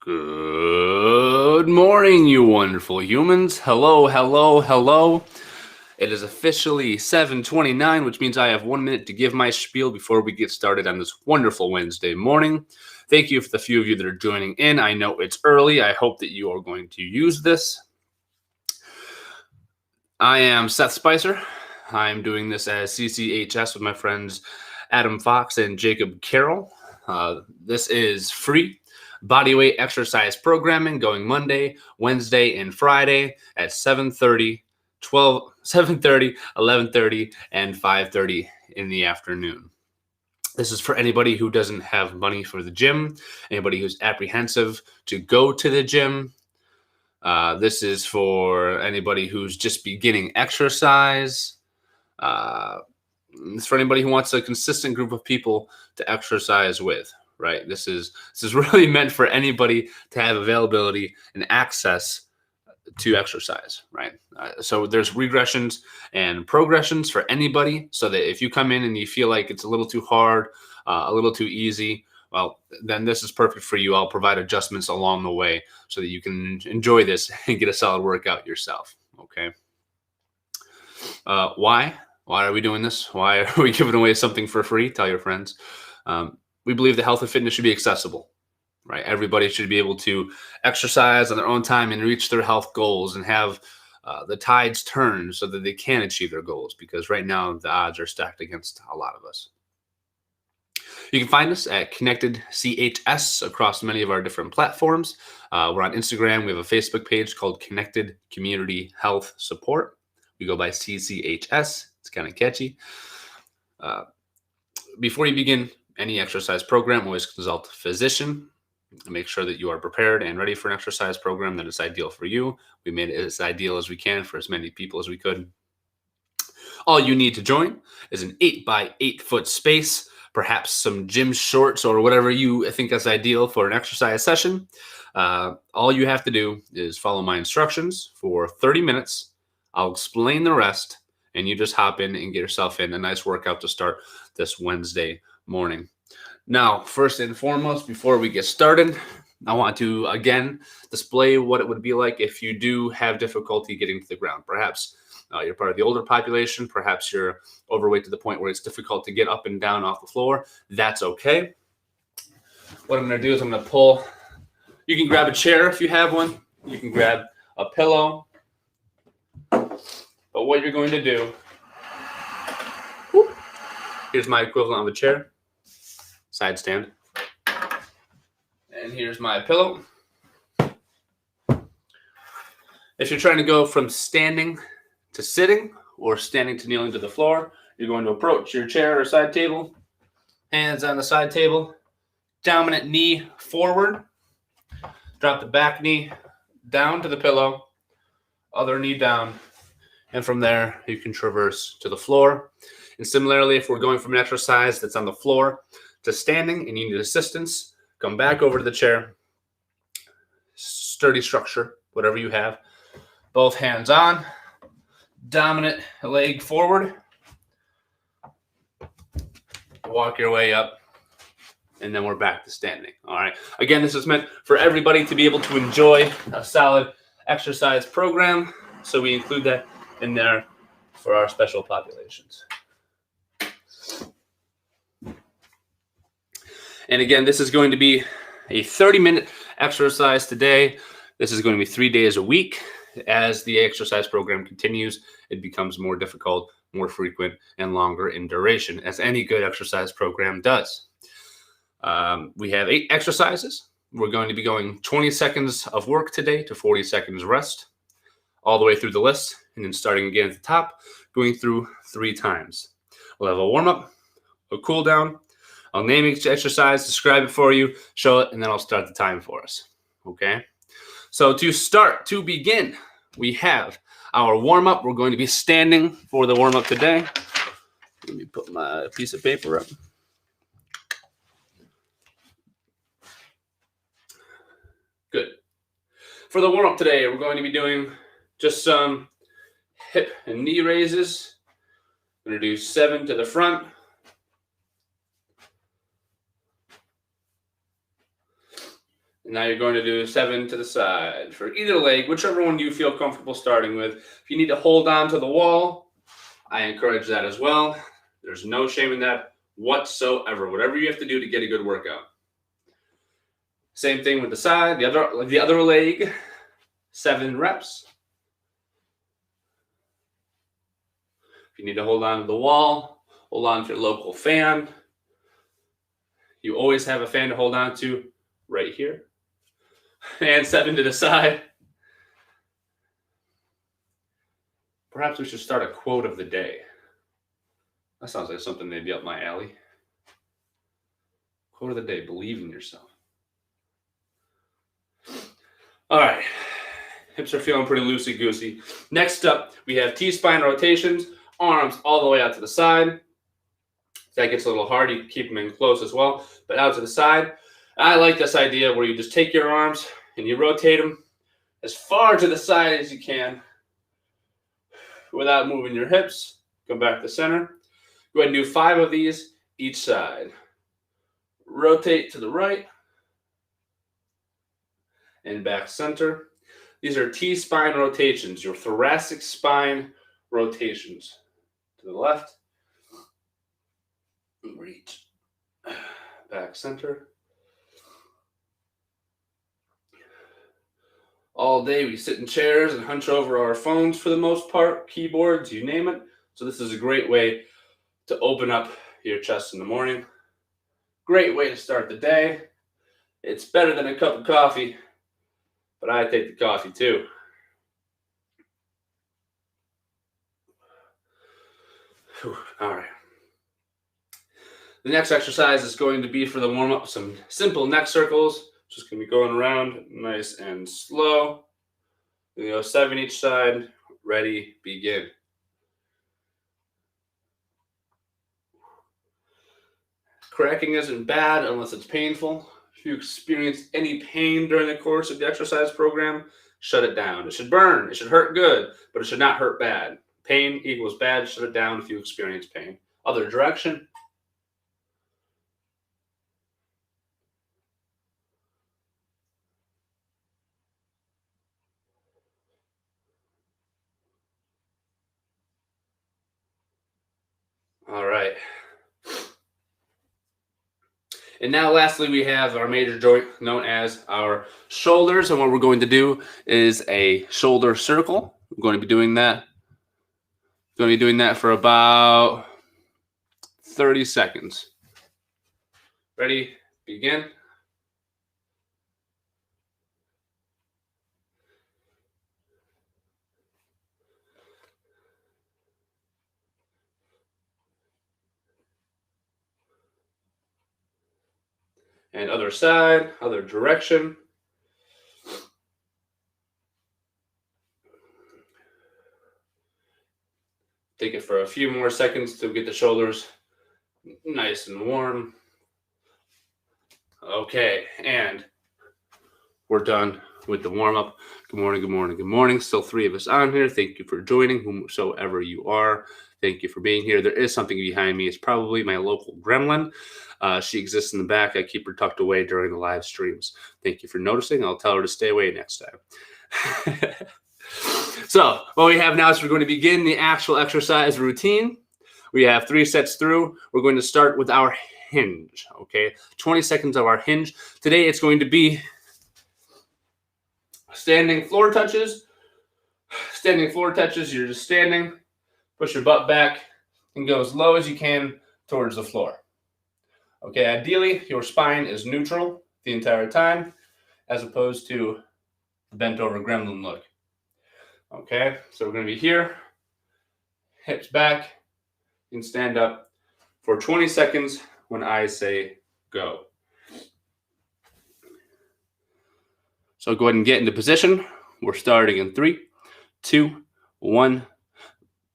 Good morning, you wonderful humans. Hello, hello, hello. It is officially 7:29, which means I have 1 minute to give my spiel before we get started on this wonderful Wednesday morning. Thank you for the few of you that are joining in. I know it's early. I hope that you are going to use this. I am Seth Spicer. I'm doing this as CCHS with my friends Adam Fox and Jacob Carroll. This is free bodyweight exercise programming going Monday, Wednesday, and Friday at 7:30, 11:30, and 5:30 in the afternoon. This is for anybody who doesn't have money for the gym, anybody who's apprehensive to go to the gym. This is for anybody who's just beginning exercise. It's for anybody who wants a consistent group of people to exercise with, right? This is really meant for anybody to have availability and access to exercise, right? So there's regressions and progressions for anybody, so that if you come in and you feel like it's a little too hard, a little too easy, well, then this is perfect for you. I'll provide adjustments along the way so that you can enjoy this and get a solid workout yourself, okay? Why? Why are we doing this? Why are we giving away something for free? Tell your friends. We believe that health and fitness should be accessible, right? Everybody should be able to exercise on their own time and reach their health goals and have the tides turn so that they can achieve their goals, because right now the odds are stacked against a lot of us. You can find us at Connected CHS across many of our different platforms. We're on Instagram. We have a Facebook page called Connected Community Health Support. We go by CCHS. It's kind of catchy. Before you begin any exercise program, always consult a physician. Make sure that you are prepared and ready for an exercise program that is ideal for you. We made it as ideal as we can for as many people as we could. All you need to join is an 8x8 foot space, perhaps some gym shorts or whatever you think is ideal for an exercise session. All you have to do is follow my instructions for 30 minutes. I'll explain the rest, and you just hop in and get yourself in a nice workout to start this Wednesday morning. Now, first and foremost, before we get started, I want to, again, display what it would be like if you do have difficulty getting to the ground. Perhaps you're part of the older population. Perhaps you're overweight to the point where it's difficult to get up and down off the floor. That's okay. What I'm going to do is I'm going to pull. You can grab a chair if you have one. You can grab a pillow. But what you're going to do, here's my equivalent of a chair, side stand. And here's my pillow. If you're trying to go from standing to sitting or standing to kneeling to the floor, you're going to approach your chair or side table, hands on the side table, dominant knee forward, drop the back knee down to the pillow, other knee down, and from there you can traverse to the floor. And similarly, if we're going from an exercise that's on the floor to standing and you need assistance, come back over to the chair, sturdy structure, whatever you have, both hands on, dominant leg forward, walk your way up, and then we're back to standing. All right. Again, this is meant for everybody to be able to enjoy a solid exercise program, so we include that in there for our special populations. And again, this is going to be a 30-minute exercise today. This is going to be 3 days a week. As the exercise program continues, it becomes more difficult, more frequent, and longer in duration, as any good exercise program does. We have 8 exercises. We're going to be going 20 seconds of work today to 40 seconds rest, all the way through the list, and then starting again at the top, going through 3 times. We'll have a warm-up, a cool-down. I'll name each exercise, describe it for you, show it, and then I'll start the time for us, okay? So to begin, we have our warm-up. We're going to be standing for the warm-up today. Let me put my piece of paper up. Good. For the warm-up today, we're going to be doing just some hip and knee raises. I'm going to do 7 to the front. And now you're going to do 7 to the side for either leg, whichever one you feel comfortable starting with. If you need to hold on to the wall, I encourage that as well. There's no shame in that whatsoever. Whatever you have to do to get a good workout. Same thing with the side, the other leg, 7 reps. If you need to hold on to the wall, hold on to your local fan. You always have a fan to hold on to right here. And 7 to the side. Perhaps we should start a quote of the day. That sounds like something maybe up my alley. Quote of the day, believe in yourself. All right, hips are feeling pretty loosey-goosey. Next up, we have T-spine rotations, arms all the way out to the side. That gets a little hard. You can keep them in close as well, but out to the side. I like this idea where you just take your arms and you rotate them as far to the side as you can without moving your hips. Come back to center. Go ahead and do 5 of these each side. Rotate to the right and back center. These are T-spine rotations, your thoracic spine rotations. To the left, reach, back center. All day we sit in chairs and hunch over our phones for the most part, keyboards, you name it. So this is a great way to open up your chest in the morning. Great way to start the day. It's better than a cup of coffee, but I take the coffee too. Whew. All right. The next exercise is going to be for the warm-up, some simple neck circles. Just going to be going around nice and slow. We go 7 each side. Ready, begin. Cracking isn't bad unless it's painful. If you experience any pain during the course of the exercise program, shut it down. It should burn. It should hurt good, but it should not hurt bad. Pain equals bad. Shut it down if you experience pain. Other direction. All right. And now lastly, we have our major joint known as our shoulders. And what we're going to do is a shoulder circle. We're going to be doing that. Going to be doing that for about 30 seconds. Ready? Begin. And other side, other direction. Take it for a few more seconds to get the shoulders nice and warm. Okay, and we're done with the warm-up. Good morning, good morning, good morning. Still 3 of us on here. Thank you for joining, whomsoever you are. Thank you for being here. There is something behind me. It's probably my local gremlin. She exists in the back. I keep her tucked away during the live streams. Thank you for noticing. I'll tell her to stay away next time. So what we have now is we're going to begin the actual exercise routine. We have 3 sets through. We're going to start with our hinge, okay? 20 seconds of our hinge. Today it's going to be standing floor touches. Standing floor touches, you're just standing. Push your butt back and go as low as you can towards the floor. Okay, ideally your spine is neutral the entire time as opposed to the bent over gremlin look. Okay, so we're going to be here, hips back, and stand up for 20 seconds when I say go. So go ahead and get into position. We're starting in 3, 2, 1,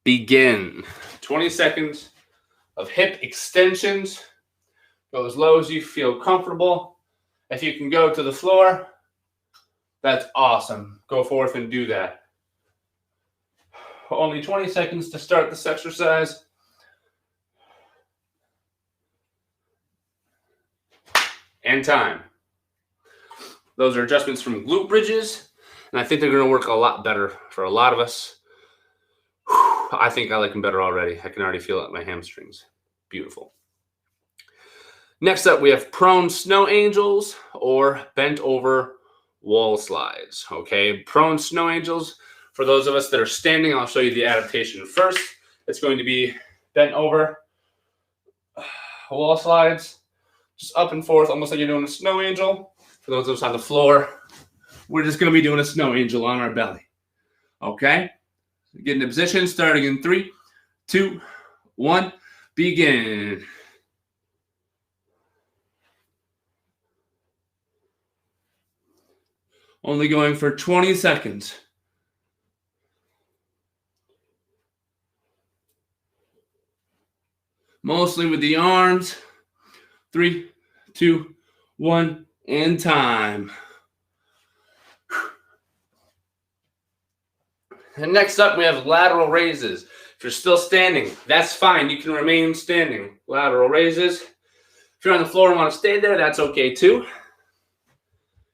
begin. 20 seconds of hip extensions. Go as low as you feel comfortable. If you can go to the floor, that's awesome. Go forth and do that. Only 20 seconds to start this exercise. And time. Those are adjustments from glute bridges, and I think they're going to work a lot better for a lot of us. I think I like them better already. I can already feel it in my hamstrings. Beautiful. Next up, we have prone snow angels or bent over wall slides. Okay, prone snow angels. For those of us that are standing, I'll show you the adaptation first. It's going to be bent over wall slides, just up and forth, almost like you're doing a snow angel. For those of us on the floor, we're just going to be doing a snow angel on our belly. Okay? Get into position, starting in 3, 2, 1, begin. Only going for 20 seconds. Mostly with the arms. 3, 2, 1, and time. And next up, we have lateral raises. If you're still standing, that's fine. You can remain standing. Lateral raises. If you're on the floor and want to stay there, that's okay too.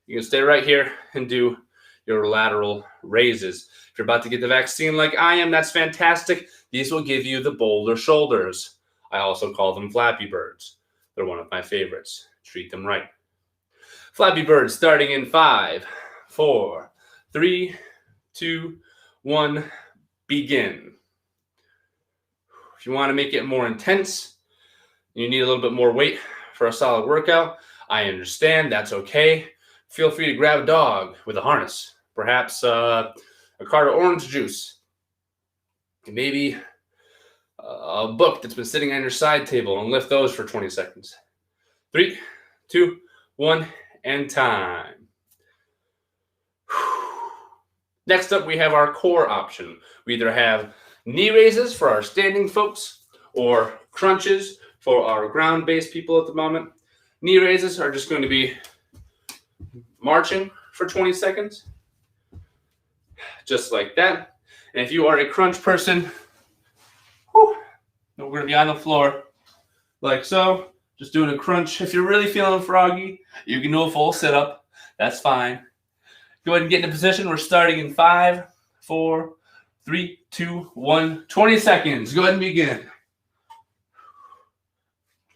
You can stay right here and do your lateral raises. If you're about to get the vaccine like I am, that's fantastic. These will give you the boulder shoulders. I also call them Flappy Birds. They're one of my favorites. Treat them right. Flappy Birds starting in 5, 4, 3, 2, 1, begin. If you want to make it more intense, you need a little bit more weight for a solid workout, I understand. That's okay. Feel free to grab a dog with a harness, perhaps a cart of orange juice, maybe a book that's been sitting on your side table, and lift those for 20 seconds. 3, 2, 1, and time. Next up, we have our core option. We either have knee raises for our standing folks or crunches for our ground-based people at the moment. Knee raises are just going to be marching for 20 seconds, just like that. And if you are a crunch person, we're going to be on the floor like so, just doing a crunch. If you're really feeling froggy, you can do a full sit-up. That's fine. Go ahead and get into position. We're starting in 5, 4, 3, 2, 1. 20 seconds. Go ahead and begin.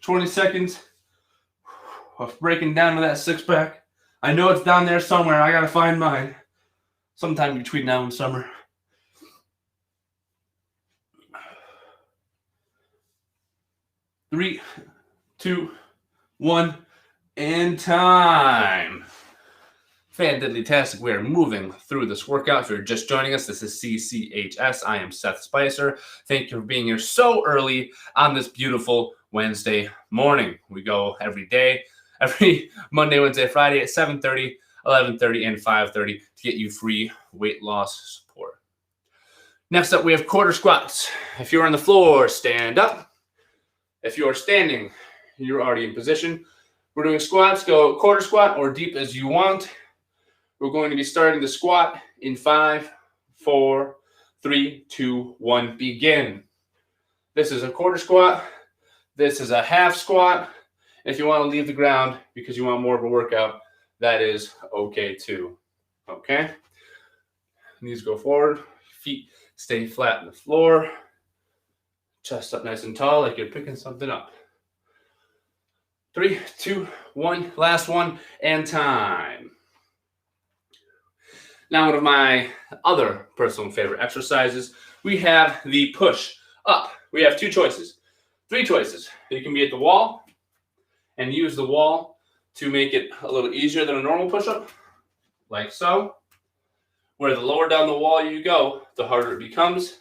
20 seconds of breaking down to that six-pack. I know it's down there somewhere. I got to find mine sometime between now and summer. Three, 2, 1, and time. Fantastic. We are moving through this workout. If you're just joining us, this is CCHS. I am Seth Spicer. Thank you for being here so early on this beautiful Wednesday morning. We go every day, every Monday, Wednesday, Friday at 7:30, 11:30, and 5:30 to get you free weight loss support. Next up, we have quarter squats. If you're on the floor, stand up. If you're standing, you're already in position. We're doing squats. Go quarter squat or deep as you want. We're going to be starting the squat in 5, 4, 3, 2, 1, begin. This is a quarter squat. This is a half squat. If you want to leave the ground because you want more of a workout, that is okay too. Okay? Knees go forward. Feet stay flat on the floor. Chest up nice and tall like you're picking something up. 3, 2, 1. Last one, and time. Now, one of my other personal favorite exercises, we have the push up. We have 2 choices, 3 choices. You can be at the wall and use the wall to make it a little easier than a normal push-up, like so. Where the lower down the wall you go, the harder it becomes.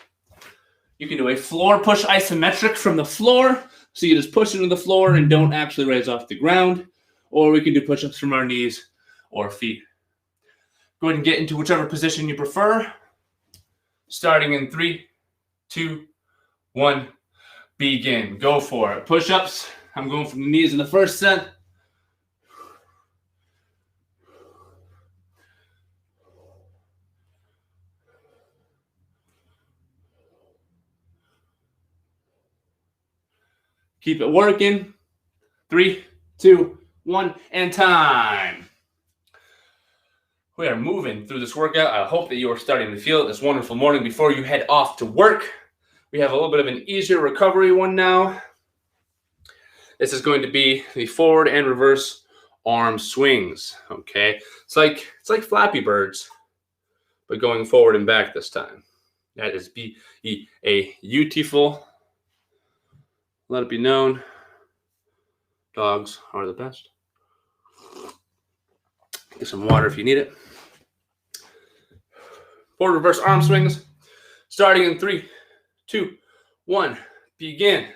You can do a floor push isometric from the floor, so you just push into the floor and don't actually raise off the ground. Or we can do push-ups from our knees or feet. Go ahead and get into whichever position you prefer. Starting in 3, 2, 1, begin. Go for it. Push-ups. I'm going from the knees in the first set. Keep it working. 3, 2, 1, and time. We are moving through this workout. I hope that you are starting to feel it this wonderful morning before you head off to work. We have a little bit of an easier recovery one now. This is going to be the forward and reverse arm swings. Okay, it's like Flappy Birds, but going forward and back this time. That is beautiful. Let it be known, dogs are the best. Get some water if you need it. Forward reverse arm swings, starting in 3, 2, 1, begin.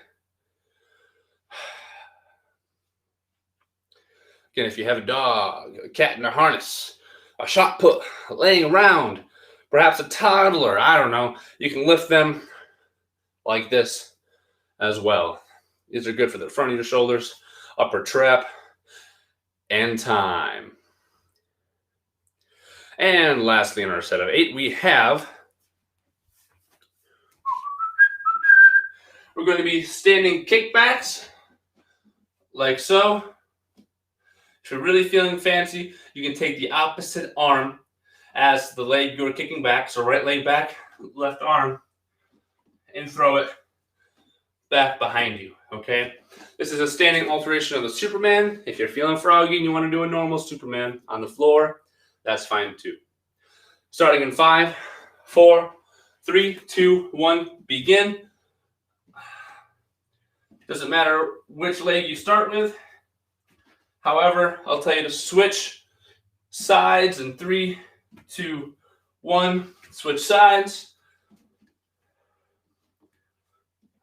Again, if you have a dog, a cat in a harness, a shot put laying around, perhaps a toddler, I don't know, you can lift them like this as well. These are good for the front of your shoulders, upper trap, and time. And lastly, in our set of 8, we're going to be standing kickbacks, like so. If you're really feeling fancy, you can take the opposite arm as the leg you're kicking back, so right leg back, left arm, and throw it back behind you, okay? This is a standing alteration of the Superman. If you're feeling froggy and you want to do a normal Superman on the floor, that's fine too. Starting in 5, 4, 3, 2, 1, begin. Doesn't matter which leg you start with. However, I'll tell you to switch sides in 3, 2, 1. Switch sides.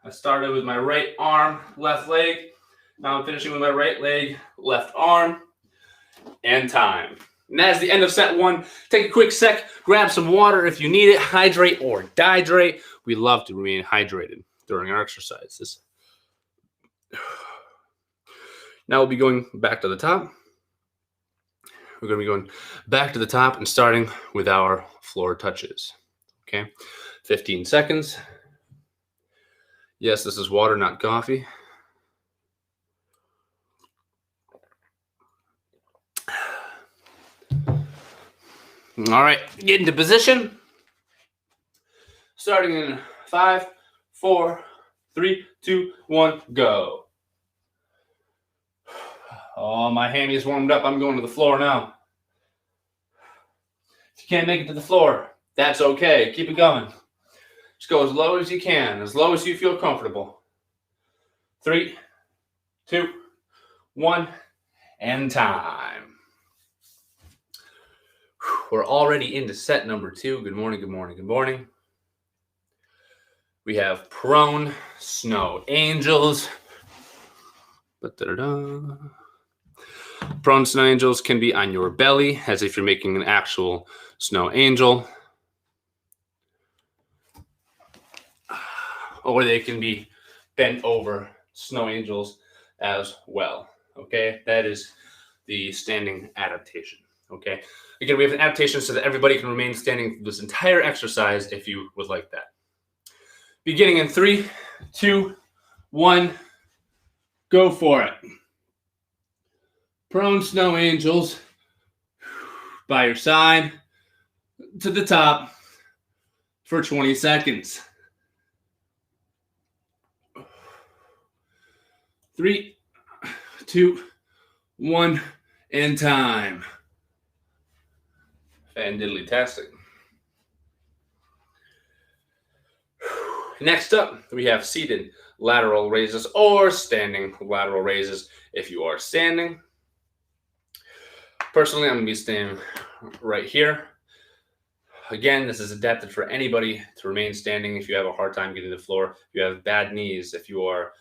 I started with my right arm, left leg. Now I'm finishing with my right leg, left arm, and time. And that's the end of set 1. Take a quick sec, grab some water if you need it, hydrate or dehydrate. We love to remain hydrated during our exercises. Now we'll be going back to the top. We're going to be going back to the top and starting with our floor touches. Okay, 15 seconds. Yes, this is water, not coffee. All right, get into position. Starting in 5, 4, 3, 2, 1, go. Oh, my hammy's warmed up. I'm going to the floor now. If you can't make it to the floor, that's okay. Keep it going. Just go as low as you can, as low as you feel comfortable. 3, 2, 1, and time. We're already into set number 2. Good morning, good morning, good morning. We have prone snow angels. Prone snow angels can be on your belly, as if you're making an actual snow angel. Or they can be bent over snow angels as well. Okay, that is the standing adaptation. Okay, again, we have an adaptation so that everybody can remain standing through this entire exercise if you would like that. Beginning in 3, 2, 1, go for it. Prone snow angels by your side to the top for 20 seconds. 3, 2, 1, and time. Fan-diddly-tastic. Next up, we have seated lateral raises or standing lateral raises if you are standing. Personally, I'm going to be standing right here. Again, this is adapted for anybody to remain standing if you have a hard time getting to the floor, if you have bad knees, if you are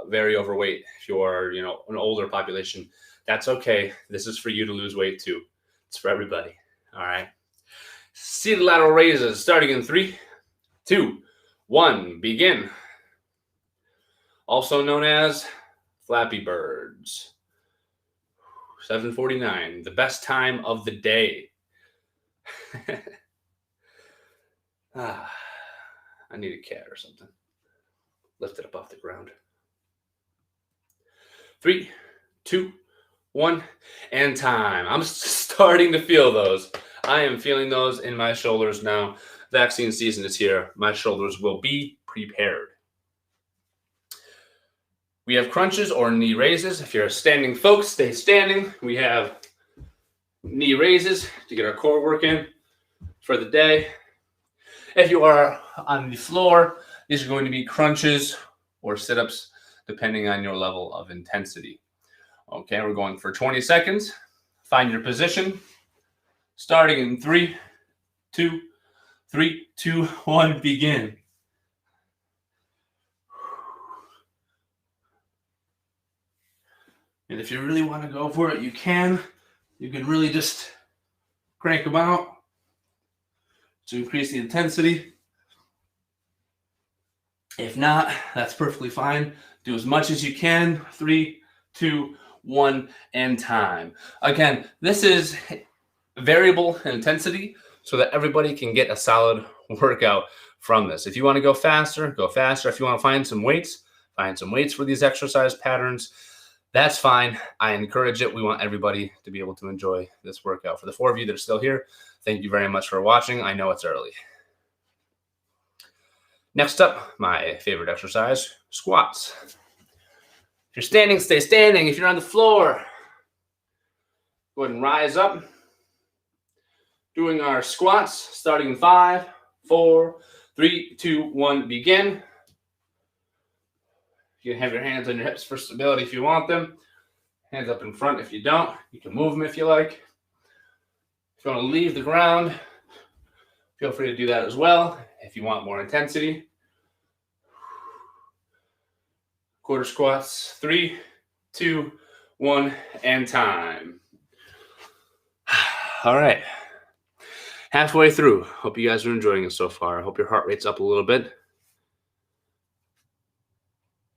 very overweight, if you are, an older population. That's okay. This is for you to lose weight too. It's for everybody. All right. Seated lateral raises starting in 3, 2, 1, begin. Also known as Flappy Birds. 7:49, the best time of the day. I need a cat or something. Lift it up off the ground. 3, 2, 1, and time. I'm starting to feel those. I am feeling those in my shoulders now. Vaccine season is here. My shoulders will be prepared. We have crunches or knee raises. If you're standing folks, stay standing. We have knee raises to get our core work in for the day. If you are on the floor, these are going to be crunches or sit-ups depending on your level of intensity. Okay, we're going for 20 seconds. Find your position. Starting in 3, 2, 1, begin. And if you really want to go for it, you can. You can really just crank them out to increase the intensity. If not, that's perfectly fine. Do as much as you can. 3, 2, 1, and time. Again, this is variable intensity so that everybody can get a solid workout from this. If you want to go faster, go faster. If you want to find some weights for these exercise patterns. That's fine. I encourage it. We want everybody to be able to enjoy this workout. For the 4 of you that are still here, thank you very much for watching. I know it's early. Next up, my favorite exercise, squats. If you're standing, stay standing. If you're on the floor, go ahead and rise up. Doing our squats, starting in 5, 4, 3, 2, 1, begin. You can have your hands on your hips for stability if you want them. Hands up in front if you don't. You can move them if you like. If you want to leave the ground, feel free to do that as well if you want more intensity. Quarter squats, 3, 2, 1, and time. All right. Halfway through. Hope you guys are enjoying it so far. I hope your heart rate's up a little bit.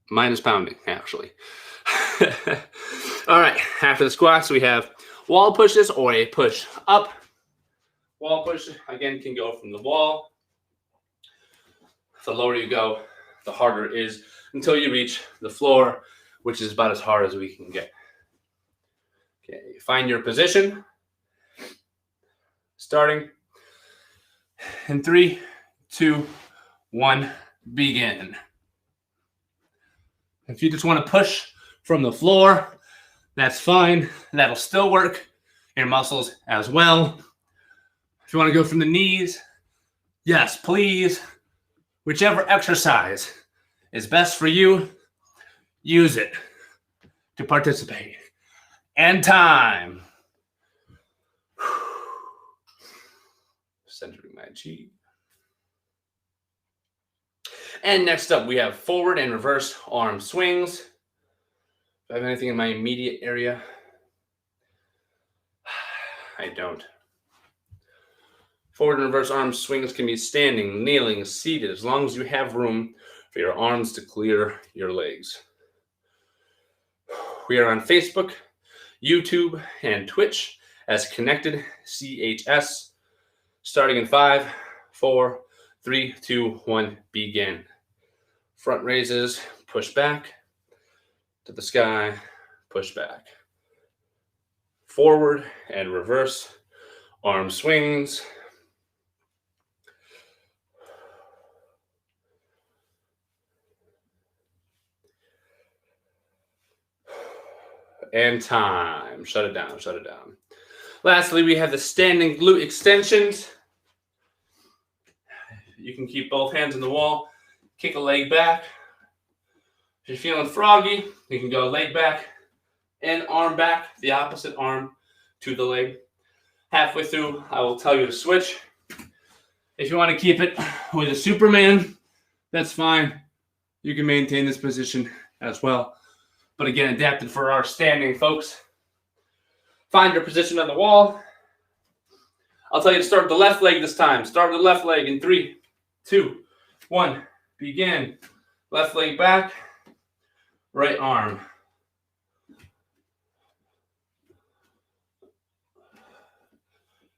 Mine is pounding, actually. All right, after the squats, we have wall pushes or a push up. Wall push, again, can go from the wall. The lower you go, the harder it is until you reach the floor, which is about as hard as we can get. Okay, find your position. Starting in 3, 2, 1, begin. If you just want to push from the floor, that's fine. That'll still work your muscles as well. If you want to go from the knees, yes, please. Whichever exercise is best for you, use it to participate. And time. Centering my chi. And next up, we have forward and reverse arm swings. Do I have anything in my immediate area? I don't. Forward and reverse arm swings can be standing, kneeling, seated, as long as you have room for your arms to clear your legs. We are on Facebook, YouTube, and Twitch as Connected CHS. Starting in 5, 4, 3, 2, 1, begin. Front raises, push back to the sky, push back. Forward and reverse arm swings. And time. Shut it down, shut it down. Lastly, we have the standing glute extensions. You can keep both hands on the wall, kick a leg back. If you're feeling froggy, you can go leg back and arm back, the opposite arm to the leg. Halfway through, I will tell you to switch. If you want to keep it with a Superman, that's fine. You can maintain this position as well. But again, adapted for our standing folks. Find your position on the wall. I'll tell you to start with the left leg this time. Start with the left leg in 3, 2, 1. Begin. Left leg back. Right arm.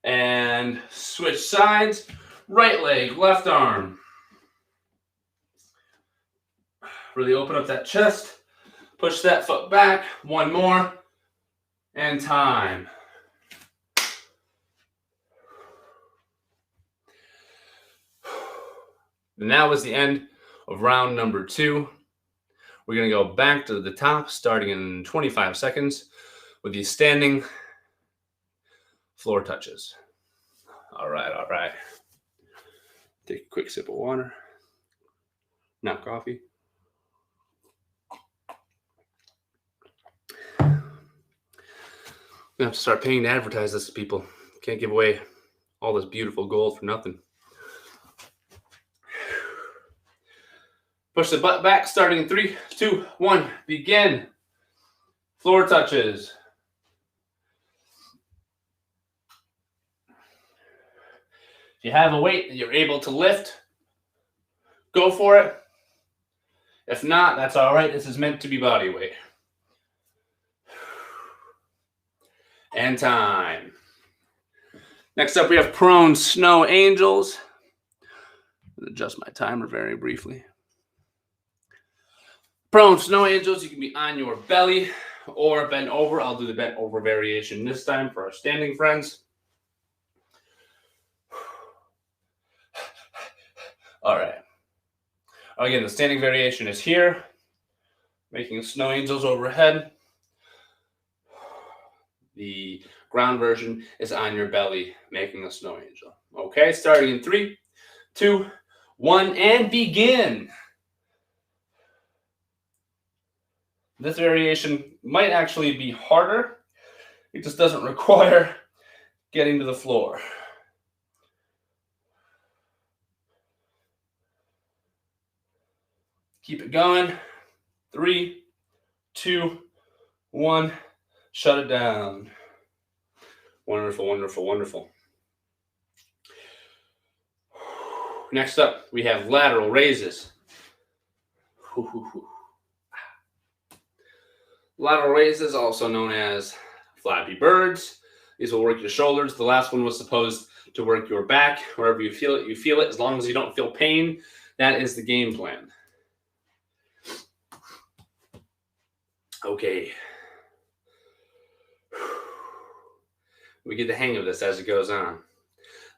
And switch sides. Right leg, left arm. Really open up that chest. Push that foot back. One more. And time. And that was the end of round number 2. We're going to go back to the top starting in 25 seconds with these standing floor touches. All right. Take a quick sip of water. Not coffee. I'm going to have to start paying to advertise this to people. Can't give away all this beautiful gold for nothing. Push the butt back, starting in 3, 2, 1, begin. Floor touches. If you have a weight that you're able to lift, go for it. If not, that's all right. This is meant to be body weight. And time. Next up, we have prone snow angels. I'll adjust my timer very briefly. Prone snow angels, you can be on your belly or bent over. I'll do the bent over variation this time for our standing friends. All right. Again, the standing variation is here, making snow angels overhead. The ground version is on your belly, making a snow angel. Okay, starting in 3, 2, 1, and begin. This variation might actually be harder. It just doesn't require getting to the floor. Keep it going. 3, 2, 1. Shut it down. Wonderful, wonderful, wonderful. Next up, we have lateral raises. Lateral raises, also known as Flappy Birds. These will work your shoulders. The last one was supposed to work your back. Wherever you feel it, you feel it. As long as you don't feel pain, that is the game plan. Okay. We get the hang of this as it goes on.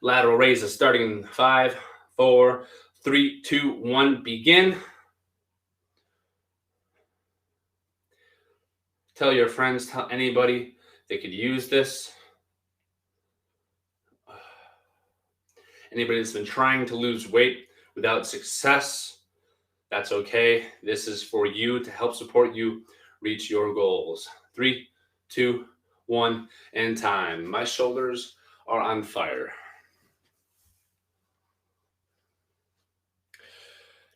Lateral raises starting in 5, 4, 3, 2, 1, begin. Tell your friends, tell anybody they could use this. Anybody that's been trying to lose weight without success, that's okay. This is for you to help support you reach your goals. 3, 2, 1, and time. My shoulders are on fire.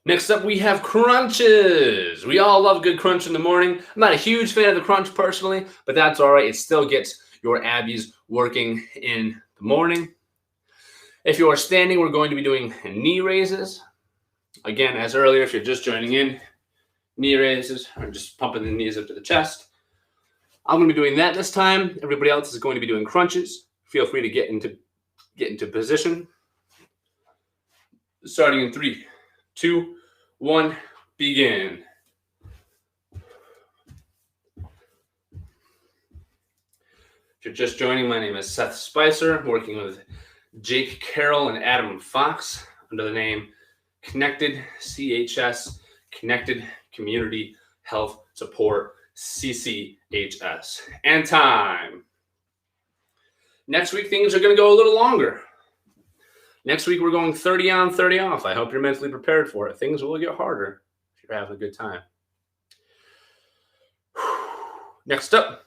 Next up, we have crunches. We all love a good crunch in the morning. I'm not a huge fan of the crunch personally, but that's all right. It still gets your abbies working in the morning. If you are standing, we're going to be doing knee raises. Again, as earlier, if you're just joining in, knee raises are just pumping the knees up to the chest. I'm going to be doing that this time. Everybody else is going to be doing crunches. Feel free to get into position. Starting in 3, 2, 1, begin. If you're just joining, my name is Seth Spicer, working with Jake Carroll and Adam Fox under the name Connected CHS, Connected Community Health Support, CCHS. And time. Next week, things are going to go a little longer. Next week, we're going 30 on, 30 off. I hope you're mentally prepared for it. Things will get harder if you're having a good time. Next up.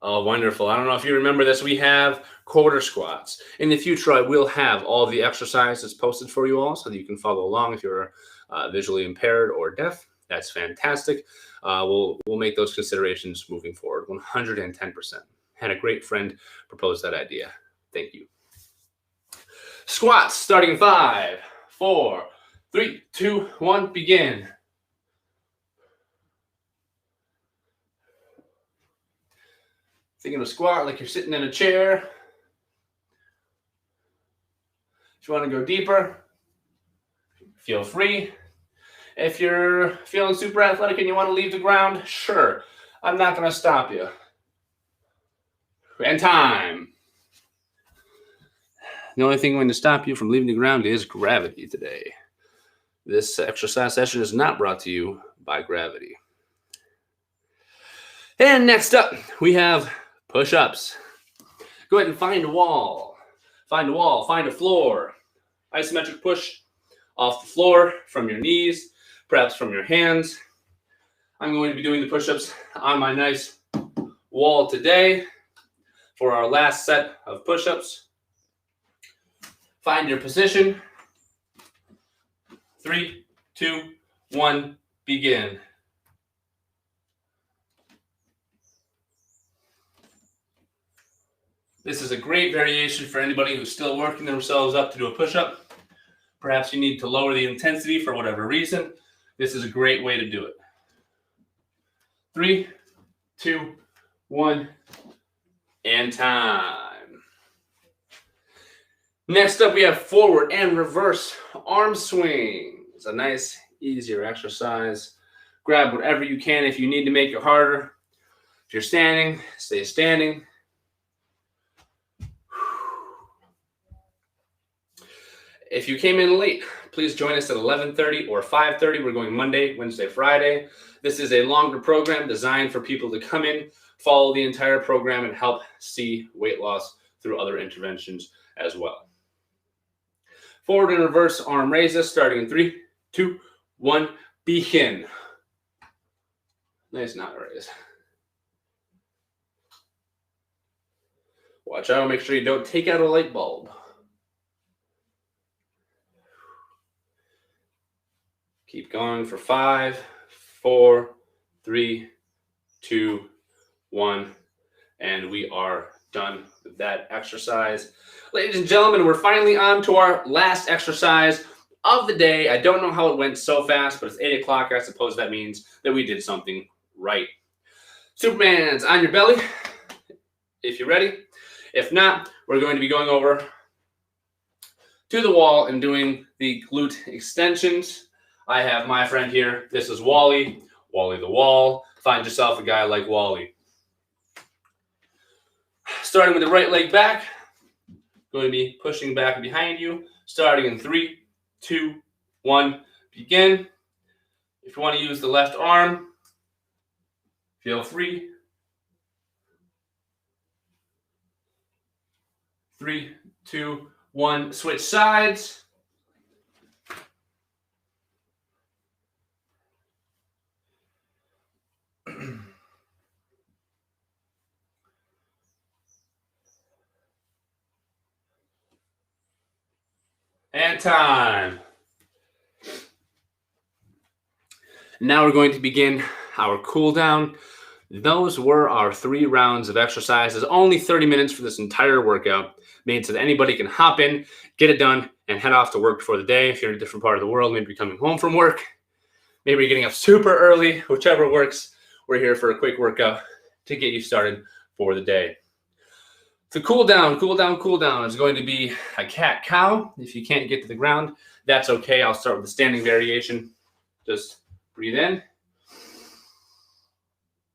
Oh, wonderful. I don't know if you remember this. We have quarter squats. In the future, I will have all the exercises posted for you all so that you can follow along if you're visually impaired or deaf. That's fantastic. We'll make those considerations moving forward 110%. Had a great friend propose that idea. Thank you. Squats starting in 5, 4, 3, 2, 1, begin. Thinking of a squat like you're sitting in a chair. If you want to go deeper, feel free. If you're feeling super athletic and you want to leave the ground, sure. I'm not going to stop you. And time. The only thing going to stop you from leaving the ground is gravity today. This exercise session is not brought to you by gravity. And next up, we have push-ups. Go ahead and find a wall. Find a wall, find a floor. Isometric push off the floor from your knees, perhaps from your hands. I'm going to be doing the push-ups on my nice wall today for our last set of push-ups. Find your position. 3, 2, 1, begin. This is a great variation for anybody who's still working themselves up to do a push-up. Perhaps you need to lower the intensity for whatever reason. This is a great way to do it. 3, 2, 1, and time. Next up, we have forward and reverse arm swing. It's a nice, easier exercise. Grab whatever you can if you need to make it harder. If you're standing, stay standing. If you came in late, please join us at 11:30 or 5:30. We're going Monday, Wednesday, Friday. This is a longer program designed for people to come in, follow the entire program, and help see weight loss through other interventions as well. Forward and reverse arm raises starting in 3, 2, 1, begin. Nice knot raise. Watch out, make sure you don't take out a light bulb. Keep going for 5, 4, 3, 2, 1, and we are done with that exercise. Ladies and gentlemen, we're finally on to our last exercise of the day. I don't know how it went so fast, but it's 8 o'clock. I suppose that means that we did something right. Superman's on your belly, if you're ready. If not, we're going to be going over to the wall and doing the glute extensions. I have my friend here. This is Wally. Wally the Wall. Find yourself a guy like Wally. Starting with the right leg back. Going to be pushing back behind you. Starting in 3, 2, 1, begin. If you want to use the left arm, feel free. 3, 2, 1, switch sides. And time. Now we're going to begin our cool down. Those were our 3 rounds of exercises. Only 30 minutes for this entire workout, made so that anybody can hop in, get it done, and head off to work for the day. If you're in a different part of the world, maybe you're coming home from work, maybe you're getting up super early, whichever works. We're here for a quick workout to get you started for the day. The cool down is going to be a cat-cow. If you can't get to the ground, that's okay. I'll start with the standing variation. Just breathe in,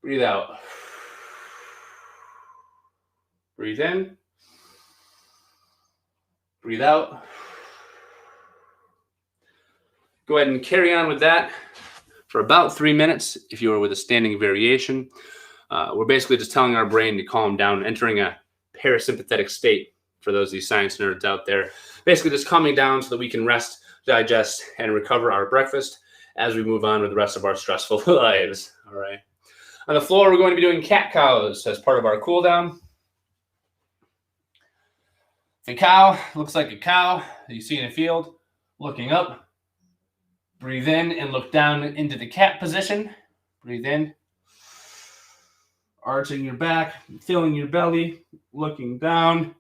breathe out. Breathe in, breathe out. Go ahead and carry on with that for about 3 minutes if you are with a standing variation. We're basically just telling our brain to calm down, entering a parasympathetic state for those of you science nerds out there. Basically just calming down so that we can rest, digest, and recover our breakfast as we move on with the rest of our stressful lives. All right. On the floor, we're going to be doing cat-cows as part of our cool down. The cow looks like a cow that you see in a field, looking up. Breathe in and look down into the cat position. Breathe in. Arching your back, filling your belly, looking down.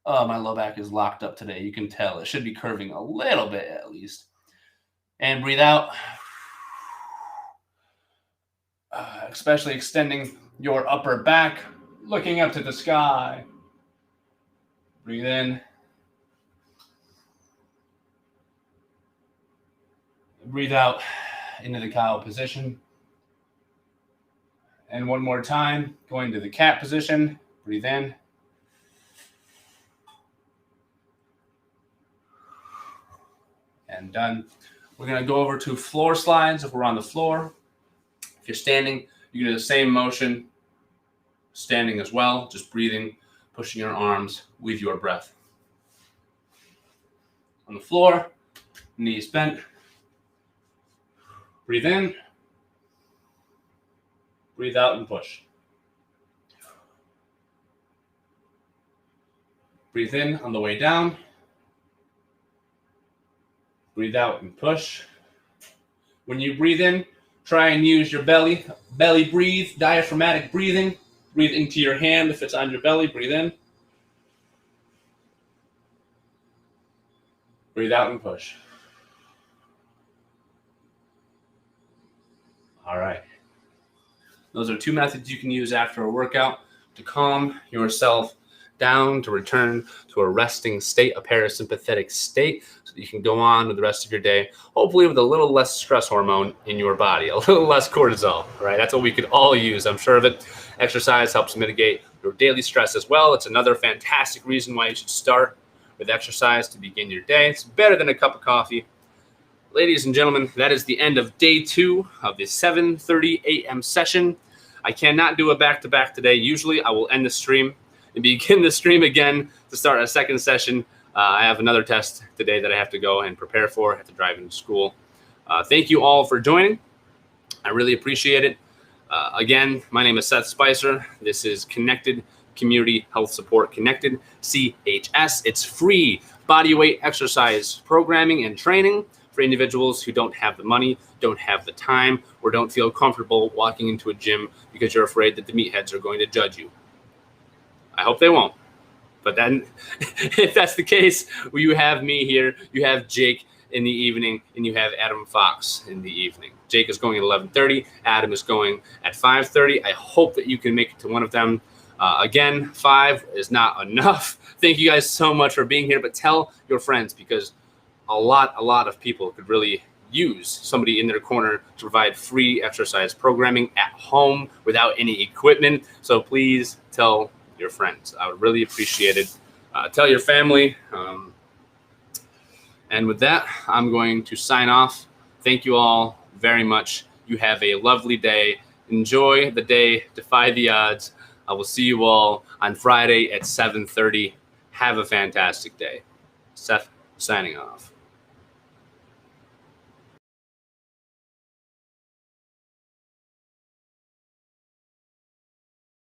Oh, my low back is locked up today. You can tell. It should be curving a little bit at least. And breathe out. Especially extending your upper back, looking up to the sky. Breathe in. Breathe out into the cow position. And one more time, going to the cat position. Breathe in. And done. We're going to go over to floor slides if we're on the floor. If you're standing, you can do the same motion, standing as well, just breathing, pushing your arms with your breath. On the floor, knees bent. Breathe in. Breathe out and push. Breathe in on the way down. Breathe out and push. When you breathe in, try and use your belly breathe, diaphragmatic breathing. Breathe into your hand if it's on your belly. Breathe in. Breathe out and push. All right. Those are 2 methods you can use after a workout to calm yourself down, to return to a resting state, a parasympathetic state, so that you can go on with the rest of your day, hopefully with a little less stress hormone in your body, a little less cortisol, right? That's what we could all use, I'm sure of it. Exercise helps mitigate your daily stress as well. It's another fantastic reason why you should start with exercise to begin your day. It's better than a cup of coffee. Ladies and gentlemen, that is the end of day 2 of the 7:30 a.m. session. I cannot do a back-to-back today. Usually I will end the stream and begin the stream again to start a second session. I have another test today that I have to go and prepare for. I have to drive into school. Thank you all for joining. I really appreciate it. Again, my name is Seth Spicer. This is Connected Community Health Support Connected, CHS. It's free bodyweight exercise programming and training for individuals who don't have the money, don't have the time, or don't feel comfortable walking into a gym because you're afraid that the meatheads are going to judge you. I hope they won't. But then, if that's the case, well, you have me here, you have Jake in the evening, and you have Adam Fox in the evening. Jake is going at 11:30. Adam is going at 5:30. I hope that you can make it to one of them. Again, 5 is not enough. Thank you guys so much for being here, but tell your friends, because a lot of people could really use somebody in their corner to provide free exercise programming at home without any equipment. So please tell your friends. I would really appreciate it. Tell your family. And with that, I'm going to sign off. Thank you all very much. You have a lovely day. Enjoy the day. Defy the odds. I will see you all on Friday at 7:30. Have a fantastic day. Seth signing off.